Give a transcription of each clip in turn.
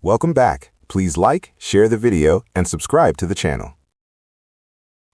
Welcome back. Please like, share the video, and subscribe to the channel.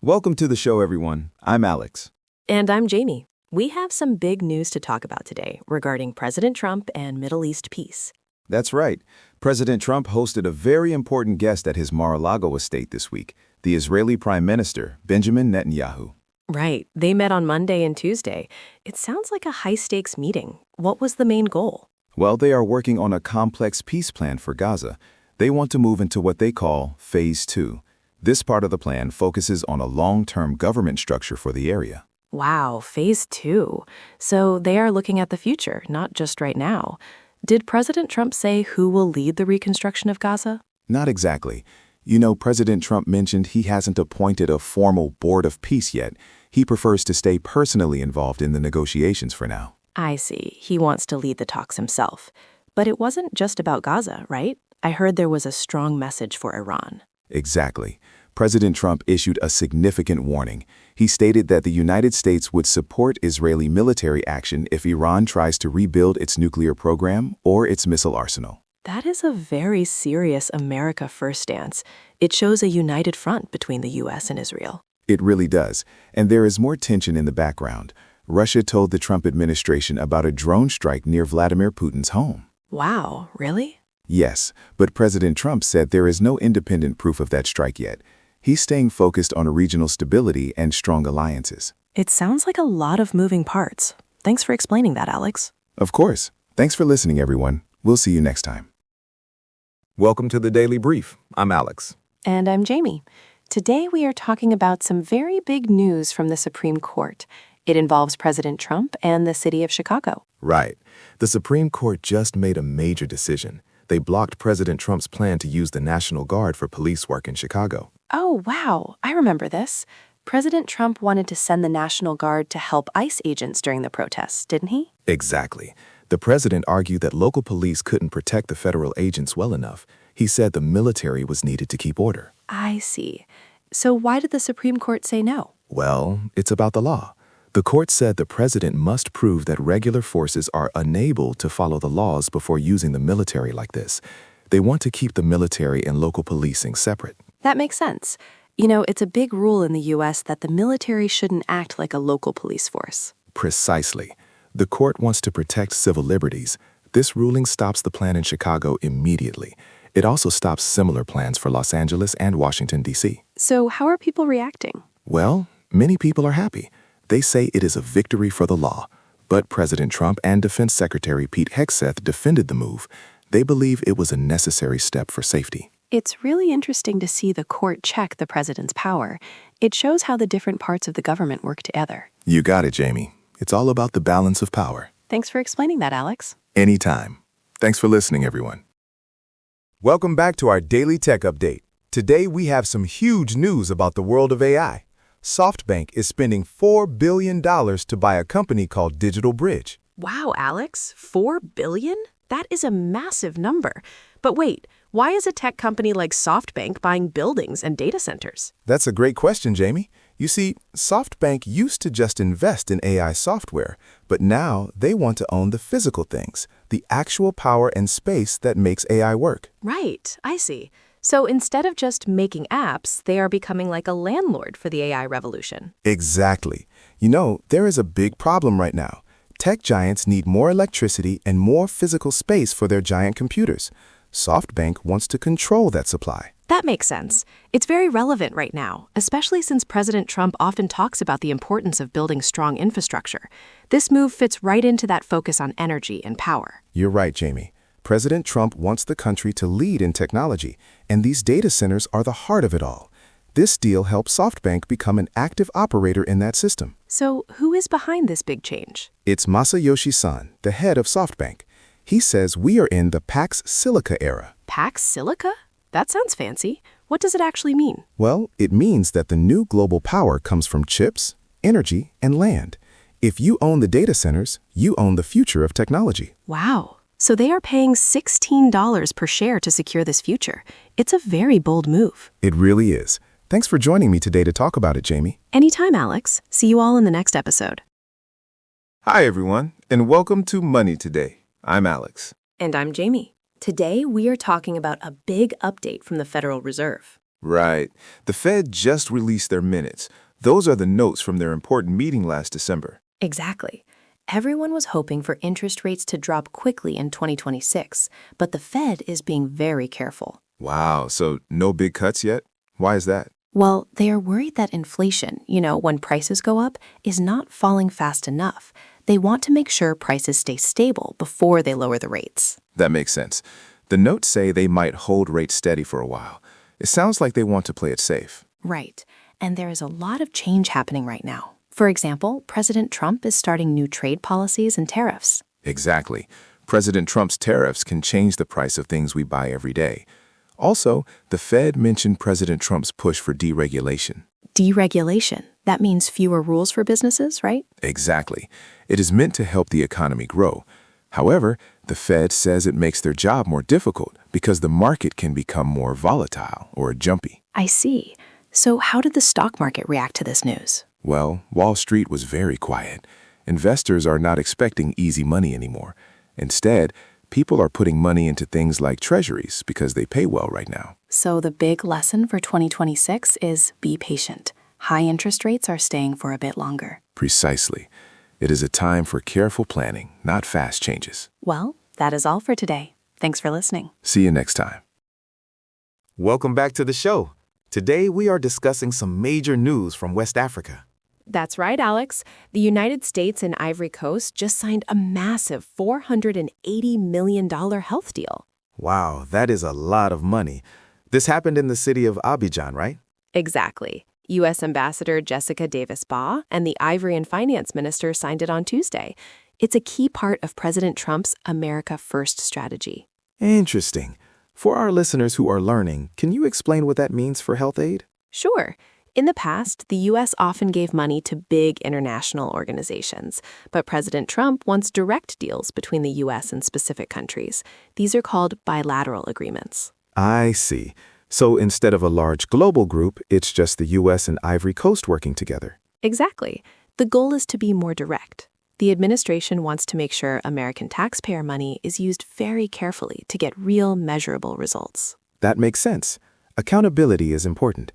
Welcome to the show, everyone. I'm Alex. And I'm Jamie. We have some big news to talk about today regarding President Trump and Middle East peace. That's right. President Trump hosted a very important guest at his Mar-a-Lago estate this week, the Israeli Prime Minister, Benjamin Netanyahu. Right. They met on Monday and Tuesday. It sounds like a high-stakes meeting. What was the main goal? Well, they are working on a complex peace plan for Gaza. They want to move into what they call Phase 2. This part of the plan focuses on a long-term government structure for the area. Wow, Phase 2. So they are looking at the future, not just right now. Did President Trump say who will lead the reconstruction of Gaza? Not exactly. You know, President Trump mentioned he hasn't appointed a formal board of peace yet. He prefers to stay personally involved in the negotiations for now. I see. He wants to lead the talks himself. But it wasn't just about Gaza, right? I heard there was a strong message for Iran. Exactly. President Trump issued a significant warning. He stated that the United States would support Israeli military action if Iran tries to rebuild its nuclear program or its missile arsenal. That is a very serious America First stance. It shows a united front between the U.S. and Israel. It really does. And there is more tension in the background. Russia told the Trump administration about a drone strike near Vladimir Putin's home. Wow, really? Yes, but President Trump said there is no independent proof of that strike yet. He's staying focused on regional stability and strong alliances. It sounds like a lot of moving parts. Thanks for explaining that, Alex. Of course. Thanks for listening, everyone. We'll see you next time. Welcome to the Daily Brief. I'm Alex. And I'm Jamie. Today we are talking about some very big news from the Supreme Court. It involves President Trump and the city of Chicago. Right. The Supreme Court just made a major decision. They blocked President Trump's plan to use the National Guard for police work in Chicago. Oh, wow. I remember this. President Trump wanted to send the National Guard to help ICE agents during the protests, didn't he? Exactly. The president argued that local police couldn't protect the federal agents well enough. He said the military was needed to keep order. I see. So why did the Supreme Court say no? Well, it's about the law. The court said the president must prove that regular forces are unable to follow the laws before using the military like this. They want to keep the military and local policing separate. That makes sense. You know, it's a big rule in the U.S. that the military shouldn't act like a local police force. Precisely. The court wants to protect civil liberties. This ruling stops the plan in Chicago immediately. It also stops similar plans for Los Angeles and Washington, D.C. So how are people reacting? Well, many people are happy. They say it is a victory for the law. But President Trump and Defense Secretary Pete Hegseth defended the move. They believe it was a necessary step for safety. It's really interesting to see the court check the president's power. It shows how the different parts of the government work together. You got it, Jamie. It's all about the balance of power. Thanks for explaining that, Alex. Anytime. Thanks for listening, everyone. Welcome back to our Daily Tech Update. Today we have some huge news about the world of AI. SoftBank is spending $4 billion to buy a company called Digital Bridge. Wow, Alex, $4 billion? That is a massive number. But wait, why is a tech company like SoftBank buying buildings and data centers? That's a great question, Jamie. You see, SoftBank used to just invest in AI software, but now they want to own the physical things, the actual power and space that makes AI work. Right, I see. So instead of just making apps, they are becoming like a landlord for the AI revolution. Exactly. You know, there is a big problem right now. Tech giants need more electricity and more physical space for their giant computers. SoftBank wants to control that supply. That makes sense. It's very relevant right now, especially since President Trump often talks about the importance of building strong infrastructure. This move fits right into that focus on energy and power. You're right, Jamie. President Trump wants the country to lead in technology, and these data centers are the heart of it all. This deal helps SoftBank become an active operator in that system. So who is behind this big change? It's Masayoshi Son, the head of SoftBank. He says we are in the Pax Silica era. Pax Silica? That sounds fancy. What does it actually mean? Well, it means that the new global power comes from chips, energy, and land. If you own the data centers, you own the future of technology. Wow. So they are paying $16 per share to secure this future. It's a very bold move. It really is. Thanks for joining me today to talk about it, Jamie. Anytime, Alex. See you all in the next episode. Hi, everyone, and welcome to Money Today. I'm Alex. And I'm Jamie. Today, we are talking about a big update from the Federal Reserve. Right. The Fed just released their minutes. Those are the notes from their important meeting last December. Exactly. Everyone was hoping for interest rates to drop quickly in 2026, but the Fed is being very careful. Wow, so no big cuts yet? Why is that? Well, they are worried that inflation, when prices go up, is not falling fast enough. They want to make sure prices stay stable before they lower the rates. That makes sense. The notes say they might hold rates steady for a while. It sounds like they want to play it safe. Right. And there is a lot of change happening right now. For example, President Trump is starting new trade policies and tariffs. Exactly. President Trump's tariffs can change the price of things we buy every day. Also, the Fed mentioned President Trump's push for deregulation. Deregulation. That means fewer rules for businesses, right? Exactly. It is meant to help the economy grow. However, the Fed says it makes their job more difficult because the market can become more volatile or jumpy. I see. So how did the stock market react to this news? Well, Wall Street was very quiet. Investors are not expecting easy money anymore. Instead, people are putting money into things like treasuries because they pay well right now. So the big lesson for 2026 is be patient. High interest rates are staying for a bit longer. Precisely. It is a time for careful planning, not fast changes. Well, that is all for today. Thanks for listening. See you next time. Welcome back to the show. Today we are discussing some major news from West Africa. That's right, Alex. The United States and Ivory Coast just signed a massive $480 million health deal. Wow, that is a lot of money. This happened in the city of Abidjan, right? Exactly. U.S. Ambassador Jessica Davis-Baugh and the Ivorian finance minister signed it on Tuesday. It's a key part of President Trump's America First strategy. Interesting. For our listeners who are learning, can you explain what that means for health aid? Sure. In the past, the U.S. often gave money to big international organizations, but President Trump wants direct deals between the U.S. and specific countries. These are called bilateral agreements. I see. So instead of a large global group, it's just the U.S. and Ivory Coast working together. Exactly. The goal is to be more direct. The administration wants to make sure American taxpayer money is used very carefully to get real, measurable results. That makes sense. Accountability is important.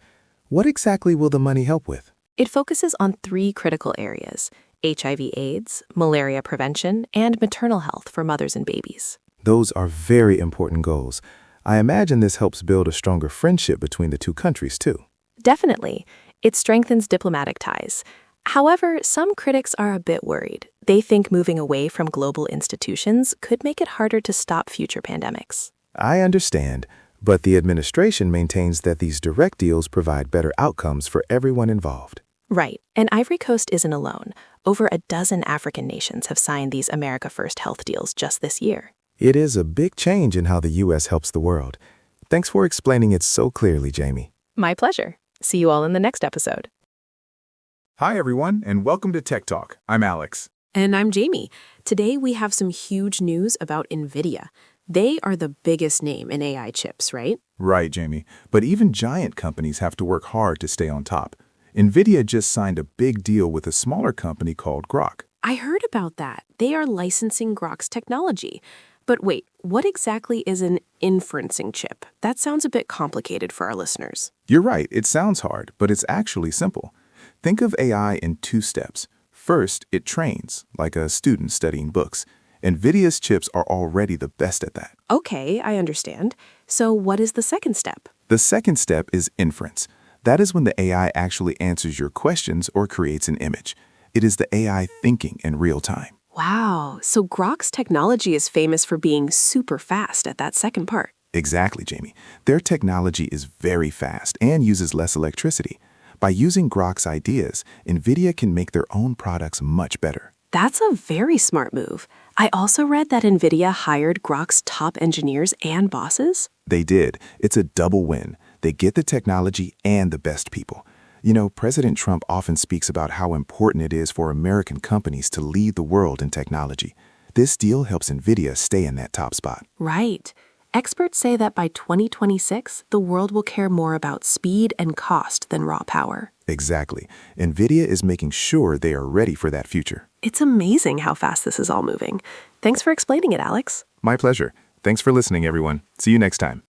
What exactly will the money help with? It focuses on 3 critical areas: HIV/AIDS, malaria prevention, and maternal health for mothers and babies. Those are very important goals. I imagine this helps build a stronger friendship between the two countries, too. Definitely. It strengthens diplomatic ties. However, some critics are a bit worried. They think moving away from global institutions could make it harder to stop future pandemics. I understand, but the administration maintains that these direct deals provide better outcomes for everyone involved. Right. And Ivory Coast isn't alone. Over a dozen African nations have signed these America First health deals just this year. It is a big change in how the U.S. helps the world. Thanks for explaining it so clearly, Jamie. My pleasure. See you all in the next episode. Hi, everyone, and welcome to Tech Talk. I'm Alex. And I'm Jamie. Today we have some huge news about NVIDIA. They are the biggest name in AI chips, right? Right, Jamie. But even giant companies have to work hard to stay on top. NVIDIA just signed a big deal with a smaller company called Grok. I heard about that. They are licensing Grok's technology. But wait, what exactly is an inferencing chip? That sounds a bit complicated for our listeners. You're right, it sounds hard, but it's actually simple. Think of AI in 2 steps. First, it trains, like a student studying books. NVIDIA's chips are already the best at that. Okay, I understand. So what is the second step? The second step is inference. That is when the AI actually answers your questions or creates an image. It is the AI thinking in real time. Wow, so Grok's technology is famous for being super fast at that second part. Exactly, Jamie. Their technology is very fast and uses less electricity. By using Grok's ideas, NVIDIA can make their own products much better. That's a very smart move. I also read that NVIDIA hired Grok's top engineers and bosses. They did. It's a double win. They get the technology and the best people. You know, President Trump often speaks about how important it is for American companies to lead the world in technology. This deal helps NVIDIA stay in that top spot. Right. Experts say that by 2026, the world will care more about speed and cost than raw power. Exactly. NVIDIA is making sure they are ready for that future. It's amazing how fast this is all moving. Thanks for explaining it, Alex. My pleasure. Thanks for listening, everyone. See you next time.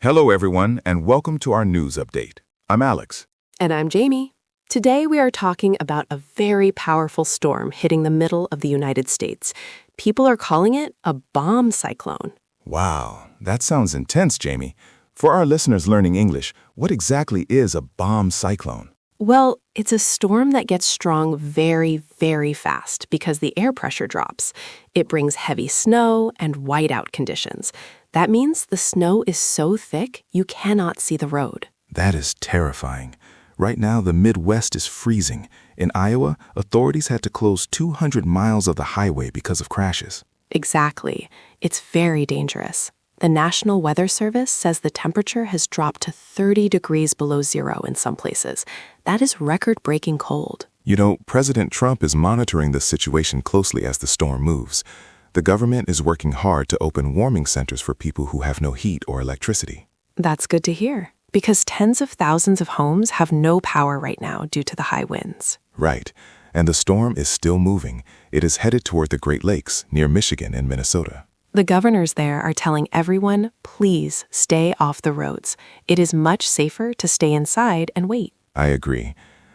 Hello, everyone, and welcome to our news update. I'm Alex. And I'm Jamie. Today we are talking about a very powerful storm hitting the middle of the United States. People are calling it a bomb cyclone. Wow, that sounds intense, Jamie. For our listeners learning English, what exactly is a bomb cyclone? Well, it's a storm that gets strong very, very fast because the air pressure drops. It brings heavy snow and whiteout conditions. That means the snow is so thick you cannot see the road. That is terrifying. Right now, the Midwest is freezing. In Iowa, authorities had to close 200 miles of the highway because of crashes. Exactly. It's very dangerous. The National Weather Service says the temperature has dropped to 30 degrees below zero in some places. That is record-breaking cold. You know, President Trump is monitoring the situation closely as the storm moves. The government is working hard to open warming centers for people who have no heat or electricity. That's good to hear, because tens of thousands of homes have no power right now due to the high winds. Right. And the storm is still moving. It is headed toward the Great Lakes near Michigan and Minnesota. The governors there are telling everyone, please stay off the roads. It is much safer to stay inside and wait. I agree.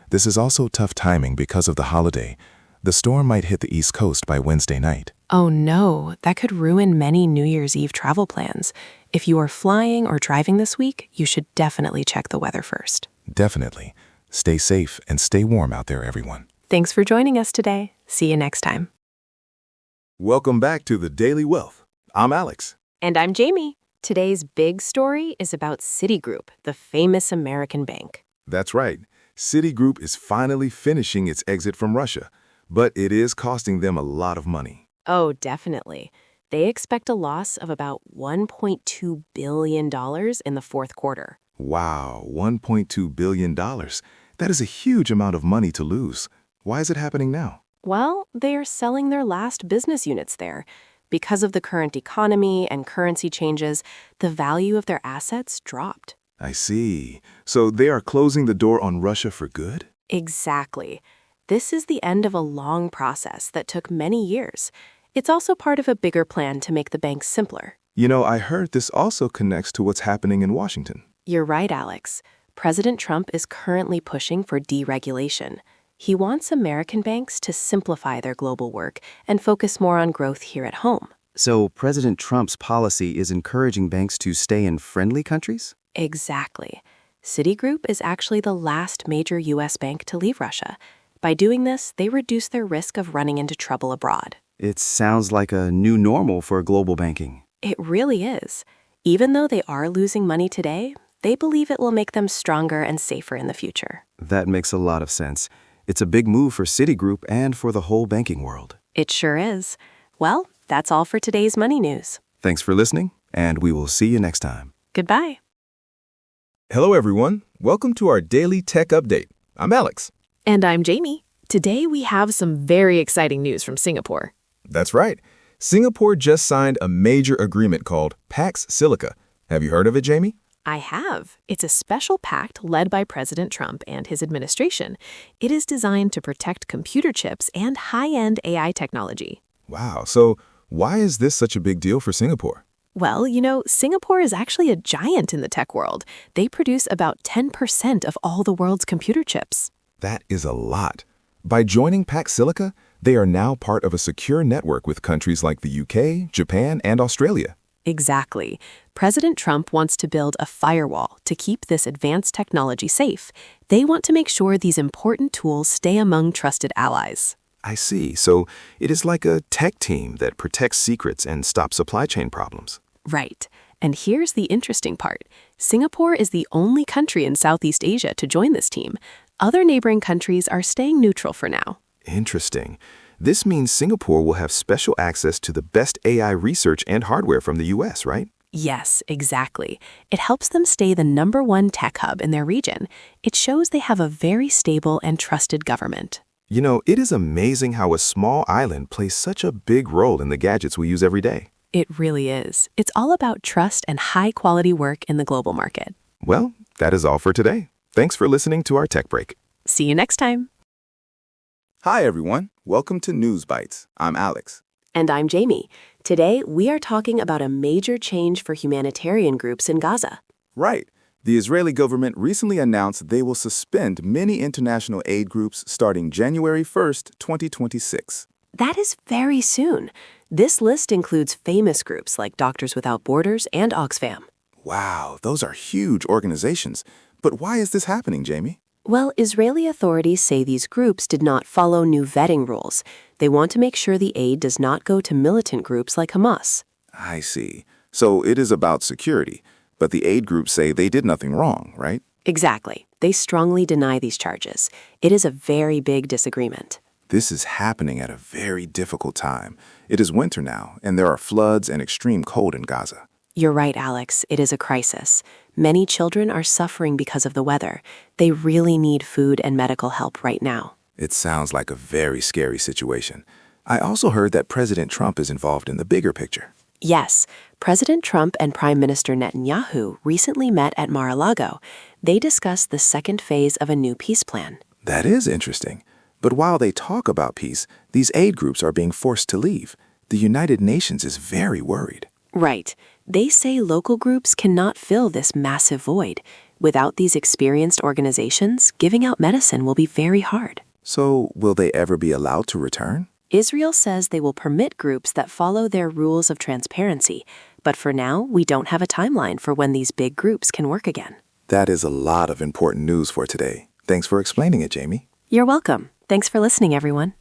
This is also tough timing because of the holiday. The storm might hit the East Coast by Wednesday night. Oh no, that could ruin many New Year's Eve travel plans. If you are flying or driving this week, you should definitely check the weather first. Definitely. Stay safe and stay warm out there, everyone. Thanks for joining us today. See you next time. Welcome back to the Daily Wealth. I'm Alex. And I'm Jamie. Today's big story is about Citigroup, the famous American bank. That's right. Citigroup is finally finishing its exit from Russia, but it is costing them a lot of money. Oh, definitely. They expect a loss of about $1.2 billion in the fourth quarter. Wow, $1.2 billion. That is a huge amount of money to lose. Why is it happening now? Well, they are selling their last business units there. Because of the current economy and currency changes, the value of their assets dropped. I see. So they are closing the door on Russia for good? Exactly. This is the end of a long process that took many years. It's also part of a bigger plan to make the bank simpler. You know, I heard this also connects to what's happening in Washington. You're right, Alex. President Trump is currently pushing for deregulation. He wants American banks to simplify their global work and focus more on growth here at home. So President Trump's policy is encouraging banks to stay in friendly countries? Exactly. Citigroup is actually the last major U.S. bank to leave Russia. By doing this, they reduce their risk of running into trouble abroad. It sounds like a new normal for global banking. It really is. Even though they are losing money today, they believe it will make them stronger and safer in the future. That makes a lot of sense. It's a big move for Citigroup and for the whole banking world. It sure is. Well, that's all for today's Money News. Thanks for listening, and we will see you next time. Goodbye. Hello, everyone. Welcome to our Daily Tech Update. I'm Alex. And I'm Jamie. Today we have some very exciting news from Singapore. That's right. Singapore just signed a major agreement called Pax Silica. Have you heard of it, Jamie? I have. It's a special pact led by President Trump and his administration. It is designed to protect computer chips and high-end AI technology. Wow. So why is this such a big deal for Singapore? Well, Singapore is actually a giant in the tech world. They produce about 10% of all the world's computer chips. That is a lot. By joining Pax Silica, they are now part of a secure network with countries like the UK, Japan, and Australia. Exactly. President Trump wants to build a firewall to keep this advanced technology safe. They want to make sure these important tools stay among trusted allies. I see. So it is like a tech team that protects secrets and stops supply chain problems. Right. And here's the interesting part. Singapore is the only country in Southeast Asia to join this team. Other neighboring countries are staying neutral for now. Interesting. This means Singapore will have special access to the best AI research and hardware from the U.S., right? Yes, exactly. It helps them stay the #1 tech hub in their region. It shows they have a very stable and trusted government. You know, it is amazing how a small island plays such a big role in the gadgets we use every day. It really is. It's all about trust and high-quality work in the global market. Well, that is all for today. Thanks for listening to our Tech Break. See you next time. Hi, everyone. Welcome to News Bites. I'm Alex. And I'm Jamie. Today, we are talking about a major change for humanitarian groups in Gaza. Right. The Israeli government recently announced they will suspend many international aid groups starting January 1st, 2026. That is very soon. This list includes famous groups like Doctors Without Borders and Oxfam. Wow, those are huge organizations. But why is this happening, Jamie? Well, Israeli authorities say these groups did not follow new vetting rules. They want to make sure the aid does not go to militant groups like Hamas. I see. So it is about security. But the aid groups say they did nothing wrong, right? Exactly. They strongly deny these charges. It is a very big disagreement. This is happening at a very difficult time. It is winter now, and there are floods and extreme cold in Gaza. You're right, Alex. It is a crisis. Many children are suffering because of the weather. They really need food and medical help right now. It sounds like a very scary situation. I also heard that President Trump is involved in the bigger picture. Yes, President Trump and Prime Minister Netanyahu recently met at Mar-a-Lago. They discussed the second phase of a new peace plan. That is interesting. But while they talk about peace, these aid groups are being forced to leave. The United Nations is very worried. Right. They say local groups cannot fill this massive void. Without these experienced organizations, giving out medicine will be very hard. So, will they ever be allowed to return? Israel says they will permit groups that follow their rules of transparency. But for now, we don't have a timeline for when these big groups can work again. That is a lot of important news for today. Thanks for explaining it, Jamie. You're welcome. Thanks for listening, everyone.